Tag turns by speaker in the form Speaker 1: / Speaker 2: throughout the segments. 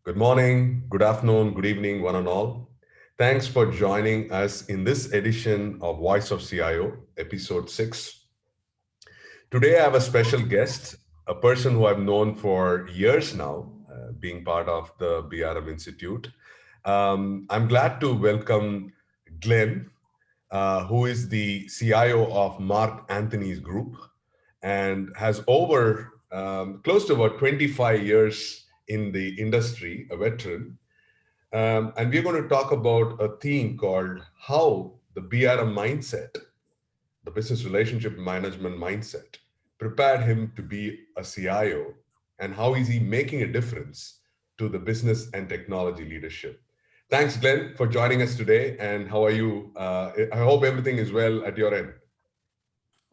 Speaker 1: Good morning, good afternoon, good evening, one and all. Thanks for joining us in this edition of Voice of CIO, episode 6. Today, I have a special guest, a person who I've known for years now, being part of the BRM Institute. I'm glad to welcome Glenn, who is the CIO of Mark Anthony's group and has over close to about 25 years in the industry, a veteran. And we're going to talk about a theme called how the BRM mindset, the business relationship management mindset, prepared him to be a CIO, and how is he making a difference to the business and technology leadership. Thanks, Glenn, for joining us today. And how are you? I hope everything is well at your end.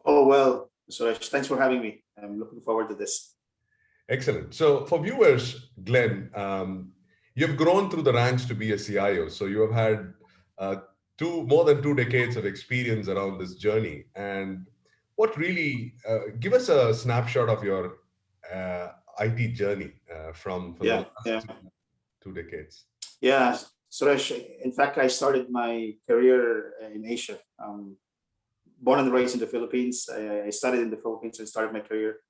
Speaker 2: Oh, well, Suresh, thanks for having me. I'm looking forward to this.
Speaker 1: Excellent. So for viewers, Glenn, you've grown through the ranks to be a CIO. So you have had more than 2 decades of experience around this journey. And what really, give us a snapshot of your IT journey from the
Speaker 2: Yeah, yeah,
Speaker 1: last 2 decades.
Speaker 2: yeah. Suresh, in fact, I started my career in Asia. Born and raised in the Philippines. I studied in the Philippines and started my career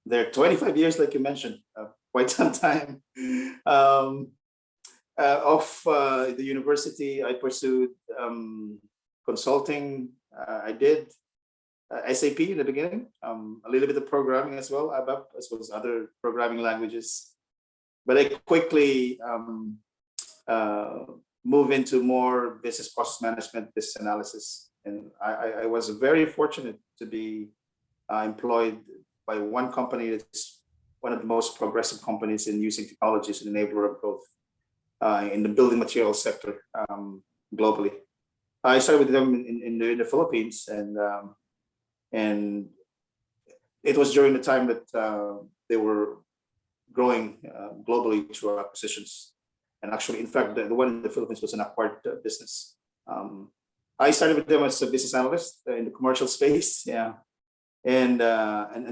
Speaker 2: there. 25 years, like you mentioned, quite some time. Um, of the university, I pursued consulting. I did SAP in the beginning, a little bit of programming as well, ABAP, as well as other programming languages. But I quickly uh, move into more business process management, business analysis. And I was very fortunate to be employed by one company that's one of the most progressive companies in using technology as an enabler of growth in the building materials sector globally. I started with them in the Philippines, and it was during the time that they were growing globally through acquisitions. And actually, in fact, the one in the Philippines was an acquired business. I started with them as a business analyst in the commercial space, yeah. And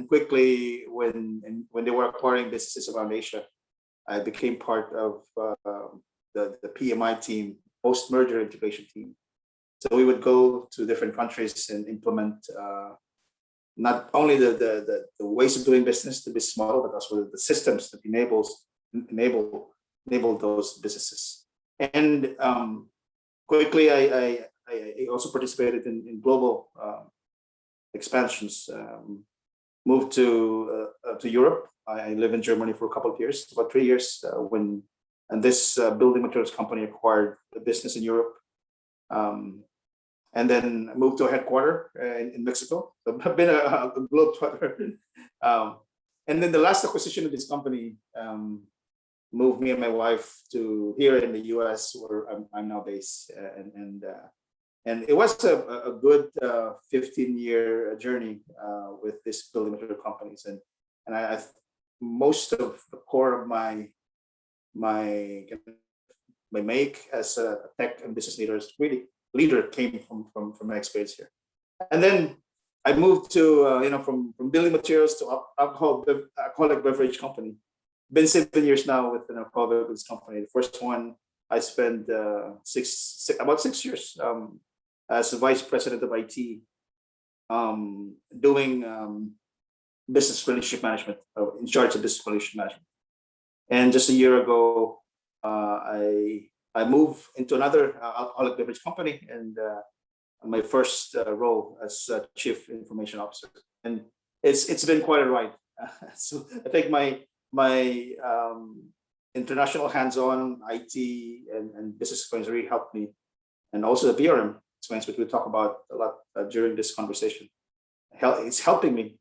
Speaker 2: quickly, when they were acquiring businesses around Asia, I became part of the PMI team, post-merger integration team. So we would go to different countries and implement not only the ways of doing business, the business model, but also the systems that enable those businesses. And quickly, I also participated in global expansions. Moved to Europe. I lived in Germany for a couple of years, about 3 years, and this building materials company acquired a business in Europe. And then moved to a headquarter in Mexico. So I've been a globetrotter. And then the last acquisition of this company moved me and my wife to here in the U.S., where I'm now based. And it was a good 15-year journey with this building material companies. And I most of the core of my make as a tech and business leader came from my experience here. And then I moved to from building materials to alcoholic beverage company. Been 7 years now with an alcoholic beverage company. The first one I spent about 6 years as a vice president of IT, doing business relationship management, in charge of business relationship management. And just a year ago, I moved into another alcoholic beverage company, and my first role as chief information officer. And it's been quite a ride. So I think my international hands-on IT and business experience really helped me, and also the BRM experience, which we'll talk about a lot during this conversation. It's helping me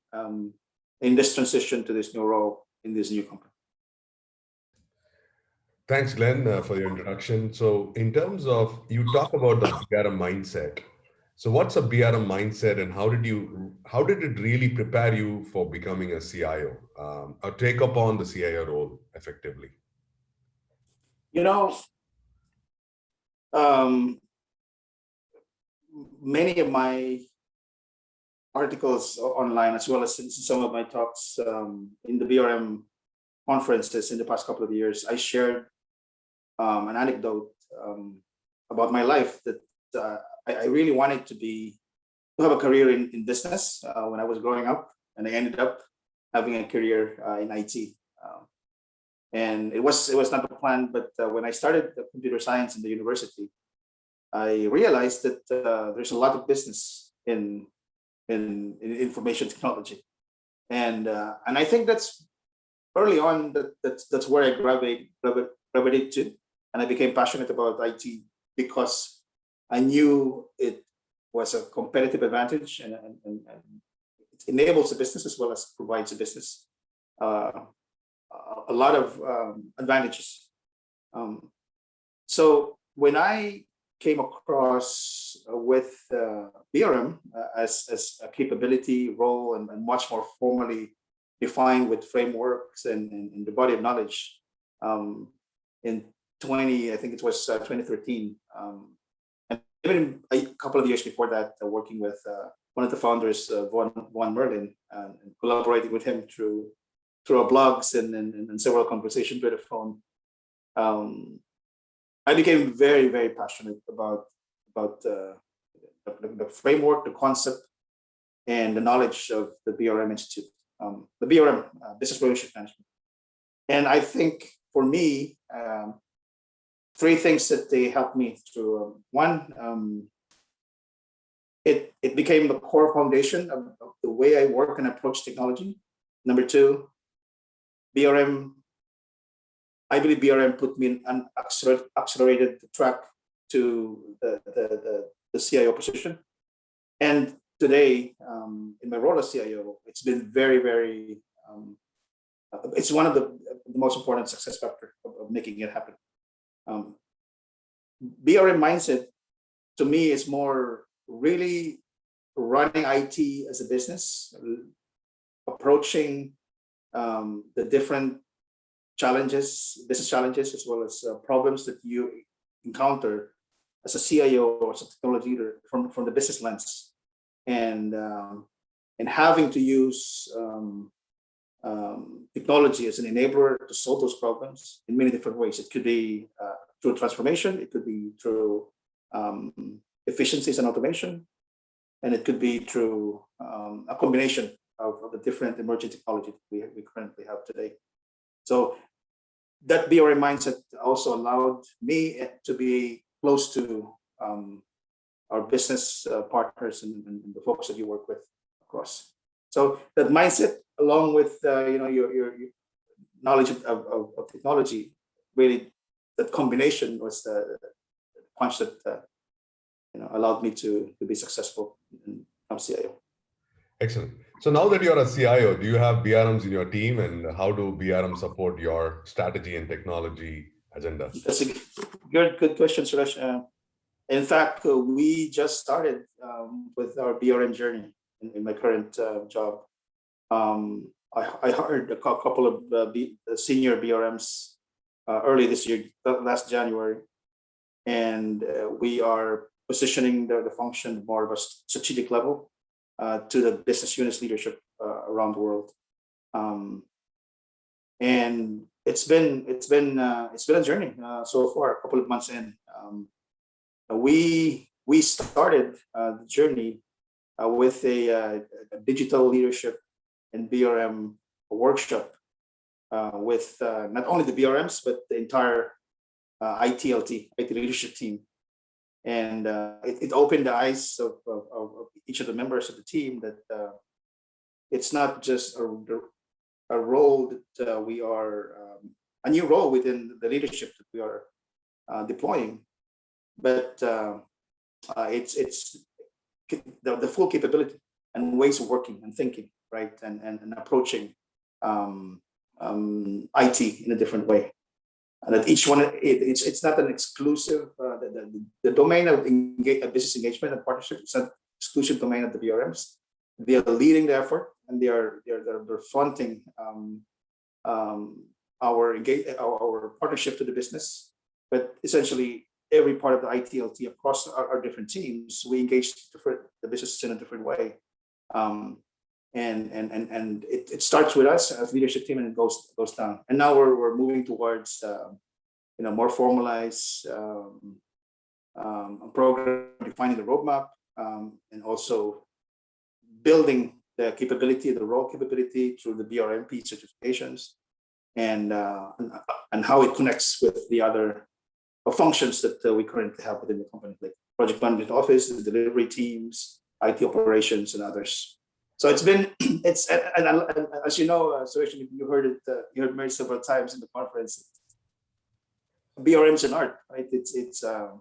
Speaker 2: in this transition to this new role in this new company.
Speaker 1: Thanks, Glenn, for your introduction. So in terms of, you talk about the BRM mindset. So what's a BRM mindset, and how did it really prepare you for becoming a CIO, or take upon the CIO role effectively?
Speaker 2: Um, many of my articles online, as well as some of my talks in the BRM conferences in the past couple of years, I shared an anecdote about my life that I really wanted to have a career in business when I was growing up, and I ended up having a career in IT. And it was not a plan, but when I started computer science in the university, I realized that there's a lot of business in information technology, and I think that's early on that's where I gravitated to, and I became passionate about IT because I knew it was a competitive advantage, and it enables a business as well as provides a business a lot of advantages. So when I came across with BRM as a capability role and much more formally defined with frameworks and the body of knowledge in I think it was 2013. And even a couple of years before that, working with one of the founders, Von Merlin, and collaborating with him through our blogs and several conversations with the phone. I became very, very passionate about the framework, the concept, and the knowledge of the BRM Institute, the BRM, Business Relationship Management. And I think for me, three things that they helped me through. One, it became the core foundation of the way I work and approach technology. Number two, I believe BRM put me in an accelerated track to the CIO position. And today, in my role as CIO, it's been very, very, it's one of the most important success factors of making it happen. BRM mindset, to me, is more really running IT as a business, approaching the different business challenges, as well as problems that you encounter as a CIO or as a technology leader from the business lens, and having to use technology as an enabler to solve those problems in many different ways. It could be through transformation, it could be through efficiencies and automation, and it could be through a combination of the different emerging technology that we currently have today. So that BRM mindset also allowed me to be close to our business partners and the folks that you work with across. So that mindset, along with your knowledge of technology, really that combination was the punch that allowed me to be successful in CIO.
Speaker 1: Excellent. So now that you're a CIO, do you have BRMs in your team, and how do BRMs support your strategy and technology agenda?
Speaker 2: That's a good question, Suresh. In fact, we just started with our BRM journey in my current job. I hired a couple of senior BRMs early this year, last January, and we are positioning the function more of a strategic level to the business units leadership around the world, and it's been a journey so far. A couple of months in, we started the journey with a digital leadership and BRM workshop with not only the BRMs but the entire IT leadership team. And it opened the eyes of each of the members of the team that it's not just a role that we are, a new role within the leadership that we are deploying, but it's the full capability and ways of working and thinking, right, and approaching IT in a different way. And that each one, it's not an exclusive, the domain of business engagement and partnership is not exclusive domain of the BRMs. They are leading the effort, and they're fronting our partnership to the business. But essentially, every part of the ITLT across our different teams, we engage the business in a different way. And it starts with us as leadership team, and it goes down. And now we're moving towards more formalized program, defining the roadmap, and also building the capability, the role capability through the BRMP certifications, and how it connects with the other functions that we currently have within the company, like project management office, the delivery teams, IT operations, and others. So it's been, and as you know, Suresh, you heard it, you heard me several times in the conference. BRMs an art, right? It's the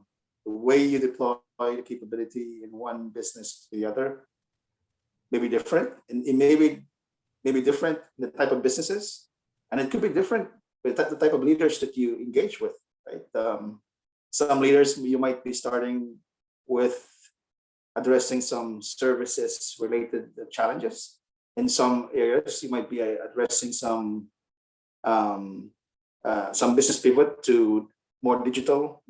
Speaker 2: way you deploy the capability in one business to the other may be different, and it may be different in the type of businesses, and it could be different with the type of leaders that you engage with, right? Some leaders, you might be starting with addressing some services related challenges. In some areas, you might be addressing some business pivot to more digital.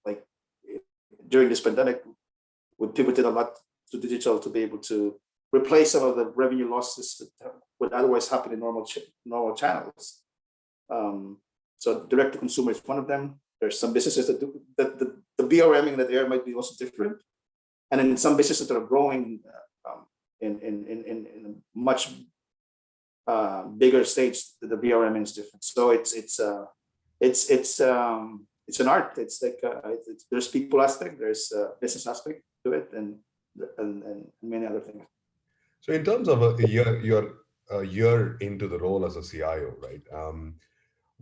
Speaker 2: Like during this pandemic, we pivoted a lot to digital to be able to replace some of the revenue losses that would otherwise happen in normal channels. So direct to consumer is one of them. There's some businesses that do that the BRMing that there might be also different, and then some businesses that are growing in a much bigger stage. The BRMing is different. So it's an art. It's like there's people aspect, there's business aspect to it, and many other things.
Speaker 1: So in terms of you're a year into the role as a CIO, right?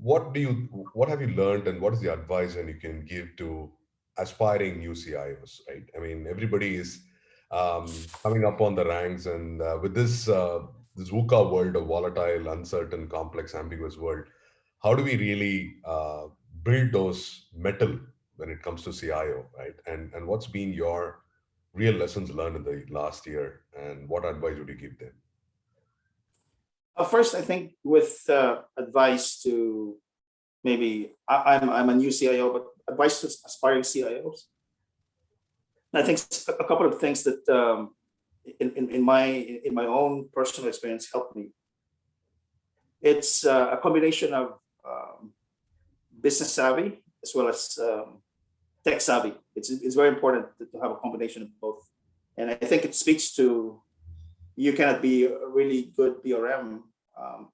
Speaker 1: What have you learned, and what is the advice you can give to aspiring new CIOs, right? I mean, everybody is coming up on the ranks, and with this VUCA world, of volatile, uncertain, complex, ambiguous world, how do we really build those mettle when it comes to CIO, right? And what's been your real lessons learned in the last year, and what advice would you give them?
Speaker 2: First, I think with advice to maybe I'm a new CIO, but advice to aspiring CIOs. I think a couple of things that in my own personal experience helped me. It's a combination of business savvy as well as tech savvy. It's very important to have a combination of both, and I think it speaks to you cannot be a really good BRM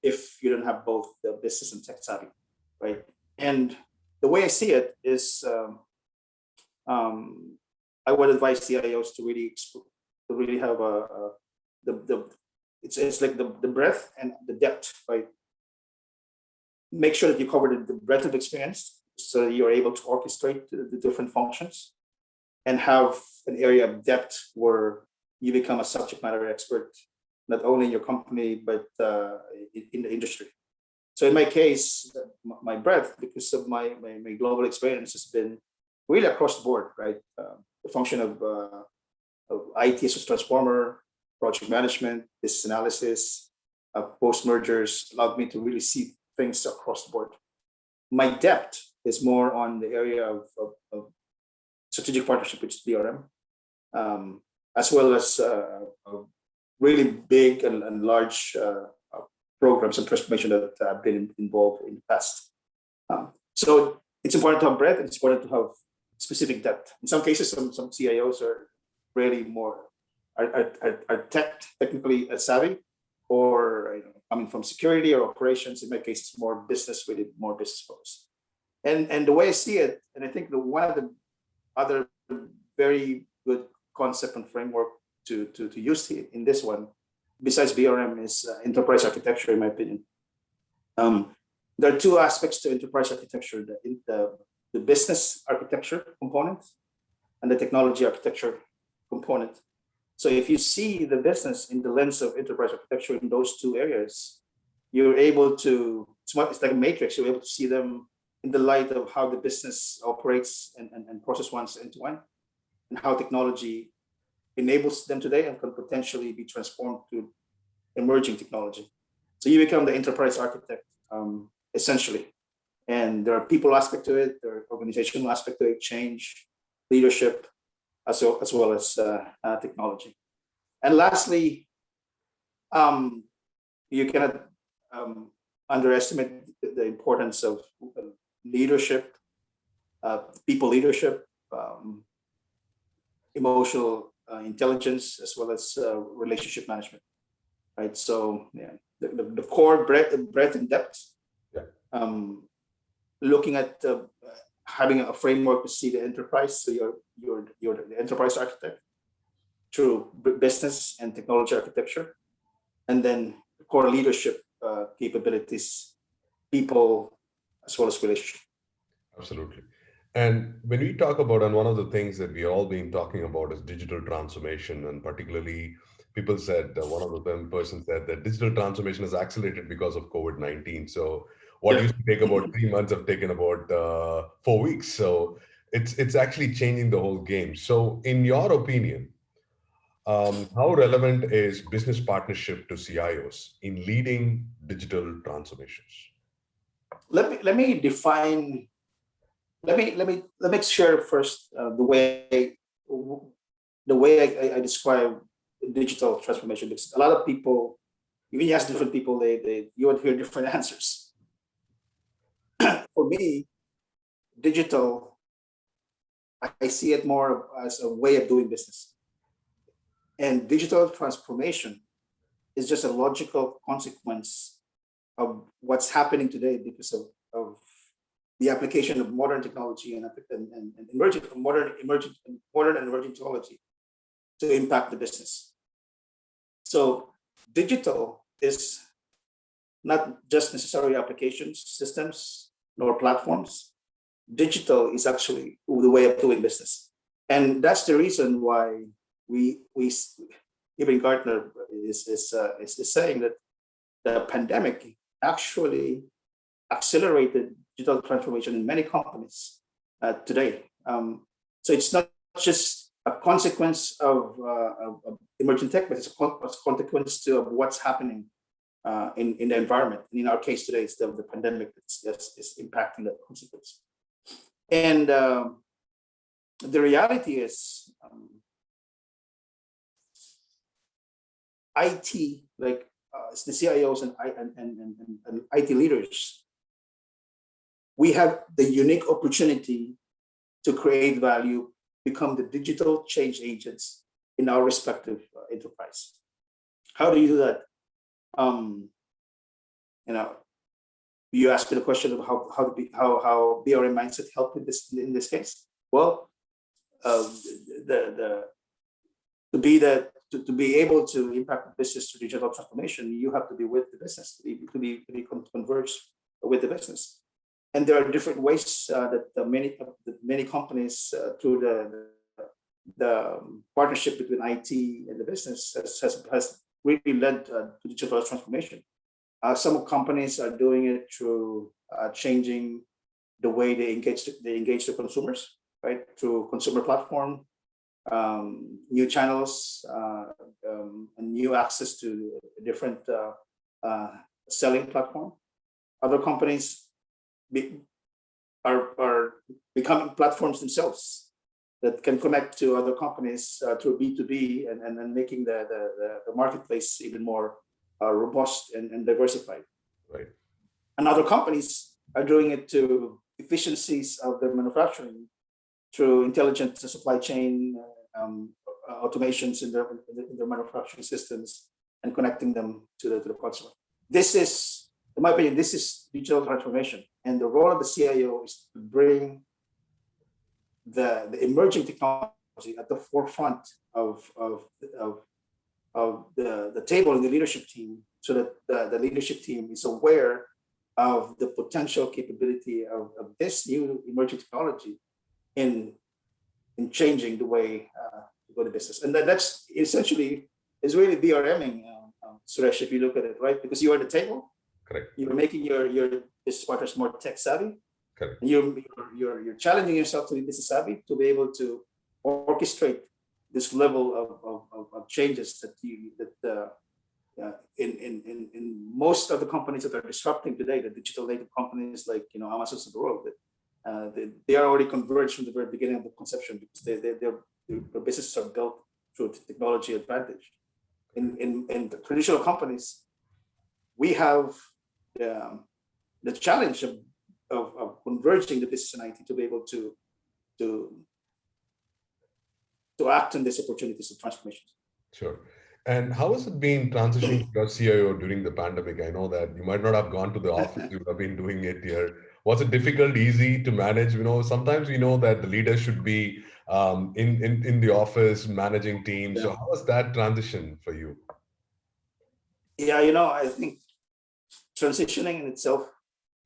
Speaker 2: if you don't have both the business and tech savvy, right? And the way I see it is, I would advise CIOs to really have it's like the breadth and the depth, right? Make sure that you cover the breadth of experience so that you're able to orchestrate the different functions, and have an area of depth where you become a subject matter expert, not only in your company, but in the industry. So in my case, my breadth, because of my global experience, has been really across the board, right? The function of IT as a transformer, project management, business analysis, post-mergers allowed me to really see things across the board. My depth is more on the area of strategic partnership, which is BRM, as well as really big and large programs and transformation that I've been involved in the past. So it's important to have breadth, and it's important to have specific depth. In some cases, some CIOs are really more technically savvy, or coming from security or operations. In my case, it's more business, really more business focused. And the way I see it, and I think one of the other very good concept and framework to use in this one, besides BRM, is enterprise architecture, in my opinion. There are two aspects to enterprise architecture: the business architecture component and the technology architecture component. So if you see the business in the lens of enterprise architecture in those two areas, you're able to, it's like a matrix, you're able to see them in the light of how the business operates and process ones end to end, and how technology enables them today and can potentially be transformed to emerging technology. So you become the enterprise architect, essentially. And there are people aspect to it, there are organizational aspect to it, change, leadership, as well as technology. And lastly, you cannot underestimate the importance of leadership, people leadership, emotional intelligence, as well as relationship management, right? So yeah, the core breadth and depth,
Speaker 1: Yeah.
Speaker 2: looking at having a framework to see the enterprise, so you're the enterprise architect through business and technology architecture, and then core leadership capabilities, people, as well as relationship.
Speaker 1: Absolutely. And when we talk about, and one of the things that we all been talking about is digital transformation, and particularly people said, one of the person said that digital transformation has accelerated because of COVID-19. So what
Speaker 2: Yeah.
Speaker 1: used to take about 3 months have taken about 4 weeks. So it's actually changing the whole game. So in your opinion, how relevant is business partnership to CIOs in leading digital transformations?
Speaker 2: Let me define. Let me share first the way I describe digital transformation, because a lot of people, when you ask different people, you would hear different answers. For me, digital, I see it more as a way of doing business, and digital transformation is just a logical consequence of what's happening today because of the application of modern technology and modern and emerging technology to impact the business. So digital is not just necessarily applications, systems, nor platforms. Digital is actually the way of doing business. And that's the reason why we even Gartner is saying that the pandemic actually accelerated digital transformation in many companies today. So it's not just a consequence of emerging tech, but it's a consequence of what's happening in the environment. And in our case today, it's the pandemic that's impacting that consequence. And the reality is, IT, like the CIOs and IT leaders, we have the unique opportunity to create value, become the digital change agents in our respective enterprise. How do you do that? You asked me the question of how BRM mindset helped in this case. Well, to be able to impact the business to digital transformation, you have to be with the business, to be converged with the business. And there are different ways that many companies through the partnership between IT and the business has really led to digital transformation. Some companies are doing it through changing the way they engage the consumers, right? Through consumer platform, new channels, and new access to different selling platform. Other companies are becoming platforms themselves that can connect to other companies through B2B and making the marketplace even more robust and diversified.
Speaker 1: Right.
Speaker 2: And other companies are doing it to efficiencies of their manufacturing through intelligent supply chain automations in their manufacturing systems and connecting them to the consumer. This is, in my opinion, this is digital transformation. And the role of the CIO is to bring the emerging technology at the forefront of the table in the leadership team, so that the leadership team is aware of the potential capability of this new emerging technology in changing the way to go to business. And that's essentially is really BRMing, Suresh, if you look at it, right? Because you are at the table.
Speaker 1: Correct.
Speaker 2: You're making your business partners more tech savvy.
Speaker 1: Correct.
Speaker 2: And you're challenging yourself to be business savvy to be able to orchestrate this level of changes in most of the companies that are disrupting today, the digital native companies like Amazon's of the world, they are already converged from the very beginning of the conception, because their businesses are built through technology advantage. In the traditional companies, we have the challenge of converging the business and IT to be able to act on these opportunities of transformation.
Speaker 1: Sure. And how has it been transitioning to your CIO during the pandemic? I know that you might not have gone to the office, you would have been doing it here. Was it difficult, easy to manage? Sometimes we know that the leader should be in the office managing teams. So
Speaker 2: Yeah.
Speaker 1: how was that transition for you?
Speaker 2: Yeah, I think transitioning in itself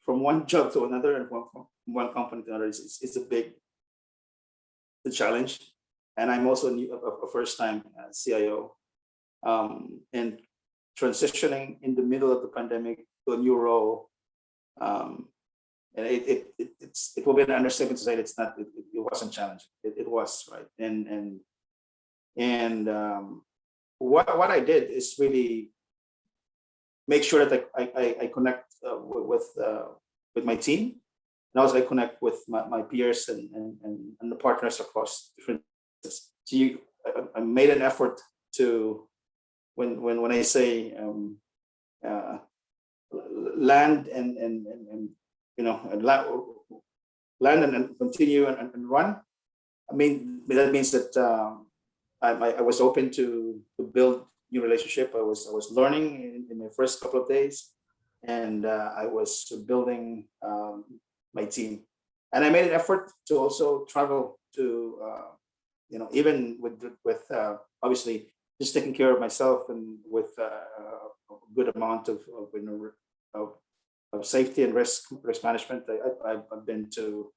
Speaker 2: from one job to another and from one company to another is a big challenge. And I'm also a first-time CIO. And transitioning in the middle of the pandemic to a new role, and it will be an understatement to say it wasn't challenging. It was, right. And what I did is really make sure that I connect with my team, and also I connect with my peers and the partners across different. So I made an effort to when I say land and land and continue and run. I mean that means that I was open to build new relationship. I was learning in the first couple of days, and I was building my team, and I made an effort to also travel to even with obviously just taking care of myself and with a good amount of safety and risk management. I've been to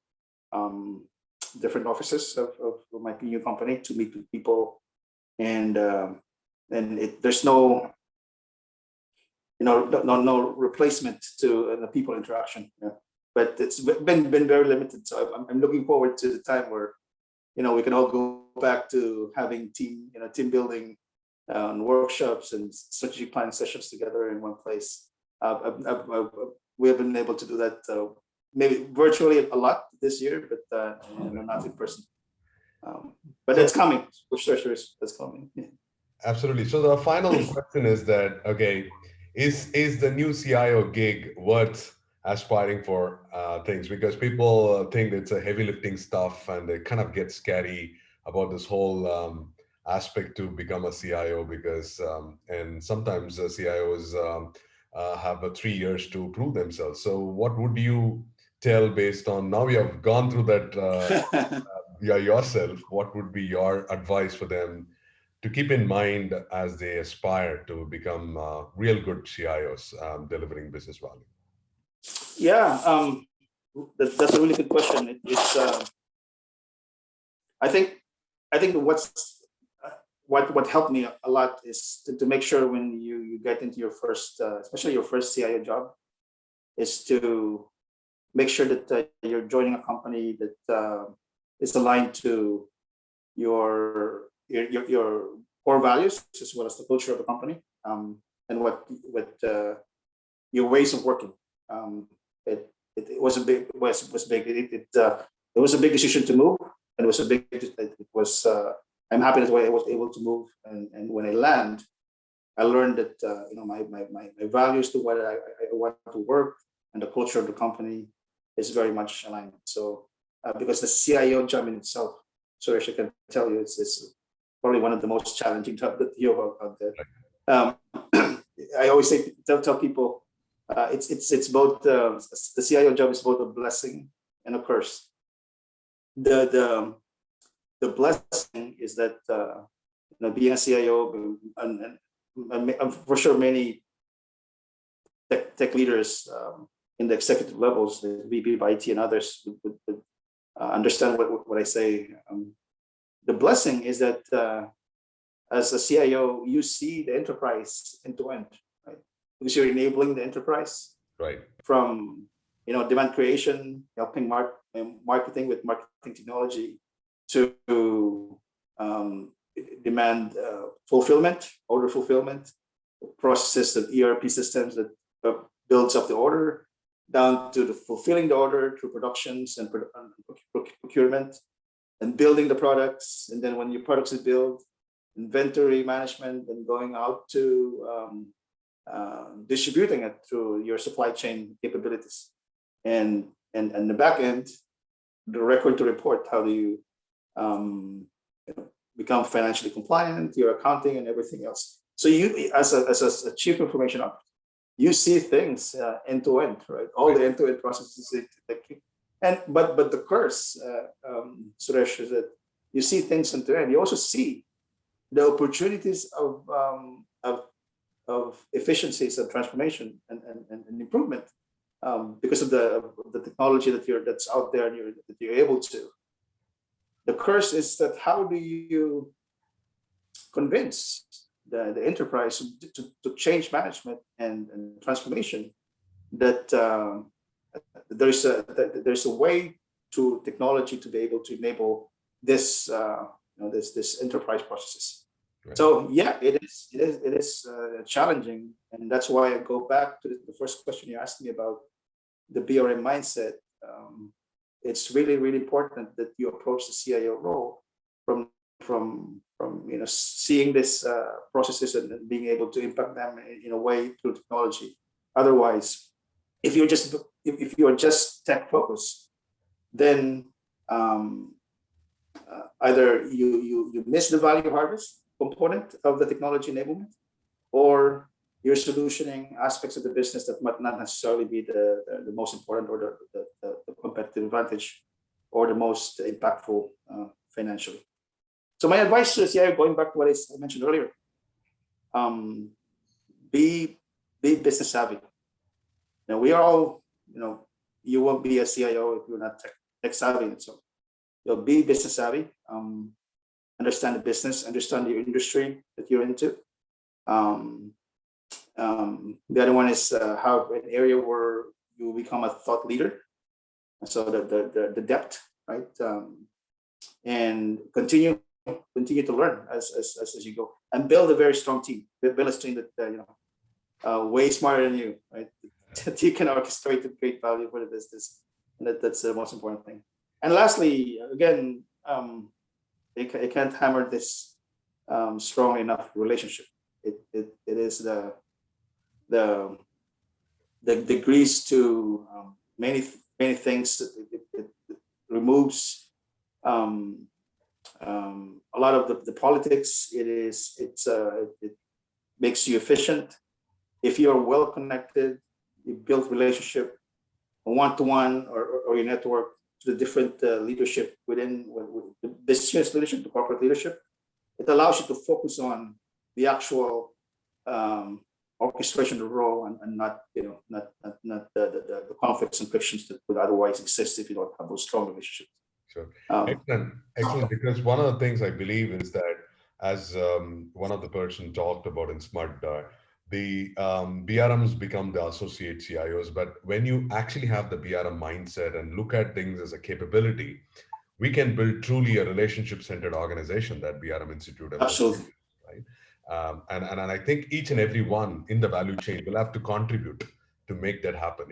Speaker 2: different offices of my new company to meet with people, and there's no replacement to the people interaction. But it's been very limited. So I'm looking forward to the time where we can all go back to having team building and workshops and strategic planning sessions together in one place. We have been able to do that maybe virtually a lot this year, but not in person. But that's coming. For sure, that's coming. Yeah.
Speaker 1: Absolutely. So the final question is that, okay, is the new CIO gig worth aspiring for things? Because people think it's a heavy lifting stuff and they kind of get scary about this whole aspect to become a CIO because, and sometimes CIOs have 3 years to prove themselves. So what would you tell based on, now you have gone through that yourself, what would be your advice for them to keep in mind as they aspire to become real good CIOs delivering business value?
Speaker 2: Yeah, that's a really good question. I think what helped me a lot is to make sure when you get into your first, especially your first CIO job, is to make sure that you're joining a company that is aligned to your core values as well as the culture of the company, and what your ways of working. It was a big it was a big decision to move, and I'm happy that way I was able to move, and when I land, I learned that my values to what I want to work and the culture of the company is very much aligned. So because the CIO job in itself, Suresh, I can tell you, it's probably one of the most challenging jobs that you have out there. I always tell people it's both the CIO job is both a blessing and a curse. The blessing is that being a CIO and for sure many tech leaders in the executive levels, the VP of IT and others would understand what I say. The blessing is that as a CIO, you see the enterprise end to end, right? Because you're enabling the enterprise,
Speaker 1: right? From
Speaker 2: demand creation, helping marketing with marketing technology, to demand fulfillment, order fulfillment, processes of ERP systems that builds up the order, down to the fulfilling the order through productions and procurement, and building the products. And then when your products is built, inventory management, and going out to distributing it through your supply chain capabilities, and the back end, the record to report. How do you, become financially compliant, your accounting and everything else. So you, as a chief information officer, you see things end to end, right? All the end to end processes. But the curse, Suresh, is that you see things end to end. You also see the opportunities of efficiencies and transformation and improvement, because of the technology that's out there and that you're able to. The curse is that how do you convince the enterprise to change management and transformation, that there's a way to technology to be able to enable this this enterprise processes. Right. So yeah, it is challenging, and that's why I go back to the first question you asked me about the BRM mindset. It's really important that you approach the CIO role from seeing this processes and being able to impact them in a way through technology. Otherwise, if you are just tech focused, then either you miss the value harvest component of the technology enablement, or you're solutioning aspects of the business that might not necessarily be the most important, or the competitive advantage, or the most impactful financially. So my advice to the CIO, going back to what I mentioned earlier, be business savvy. Now, we are all, you won't be a CIO if you're not tech savvy. So you'll be business savvy, understand the business, understand the industry that you're into. The other one is have an area where you become a thought leader. So the depth, right? And continue to learn as you go, and build a very strong team. Build a team that way smarter than you, right? That you can orchestrate to create value for the business, and that's the most important thing. And lastly, again, I can't hammer this strong enough relationship. It is the degrees to many things. It removes a lot of the politics. It makes you efficient. If you are well connected, you build relationship, one-to-one or your network to the different leadership within the business leadership, the corporate leadership. It allows you to focus on the actual orchestration of the role, and not the conflicts and frictions that would otherwise exist if you don't have those strong relationships.
Speaker 1: Sure. Excellent. Because one of the things I believe is that, as one of the person talked about in Smart, the BRMs become the associate CIOs. But when you actually have the BRM mindset and look at things as a capability, we can build truly a relationship-centered organization that BRM Institute has.
Speaker 2: Absolutely.
Speaker 1: Right. And I think each and every one in the value chain will have to contribute to make that happen.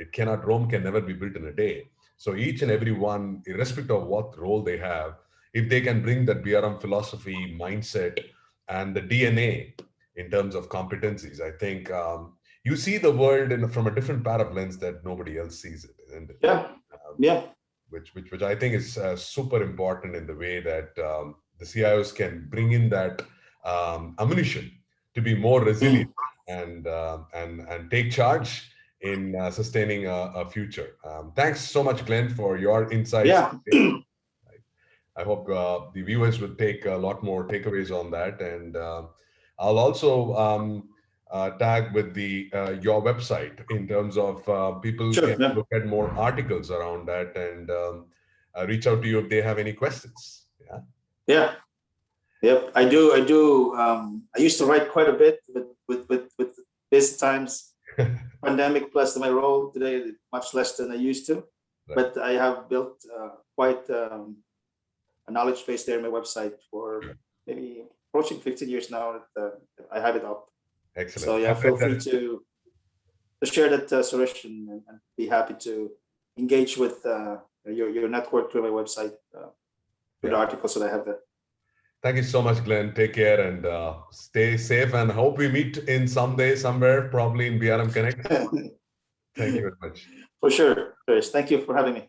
Speaker 1: Rome can never be built in a day. So each and every one, irrespective of what role they have, if they can bring that BRM philosophy, mindset, and the DNA in terms of competencies, I think you see the world from a different pair of lens that nobody else sees it. Isn't it?
Speaker 2: Yeah.
Speaker 1: Which I think is super important in the way that the CIOs can bring in that ammunition to be more resilient and take charge in sustaining a future. Thanks so much, Glenn, for your insights.
Speaker 2: Yeah.
Speaker 1: I hope the viewers will take a lot more takeaways on that. And I'll also tag with your website in terms of people can look at more articles around that, and reach out to you if they have any questions.
Speaker 2: Yeah. Yep, I do. I used to write quite a bit with busy times, pandemic plus my role today, much less than I used to. Right. But I have built quite a knowledge base there on my website for maybe approaching 15 years now. I have it up.
Speaker 1: Excellent.
Speaker 2: So yeah, feel free to share that, Suresh, and be happy to engage with your network through my website, with the articles that I have there.
Speaker 1: Thank you so much, Glenn. Take care and stay safe, and hope we meet in someday, somewhere, probably in BRM Connect. Thank you very much.
Speaker 2: For sure, Chris. Thank you for having me.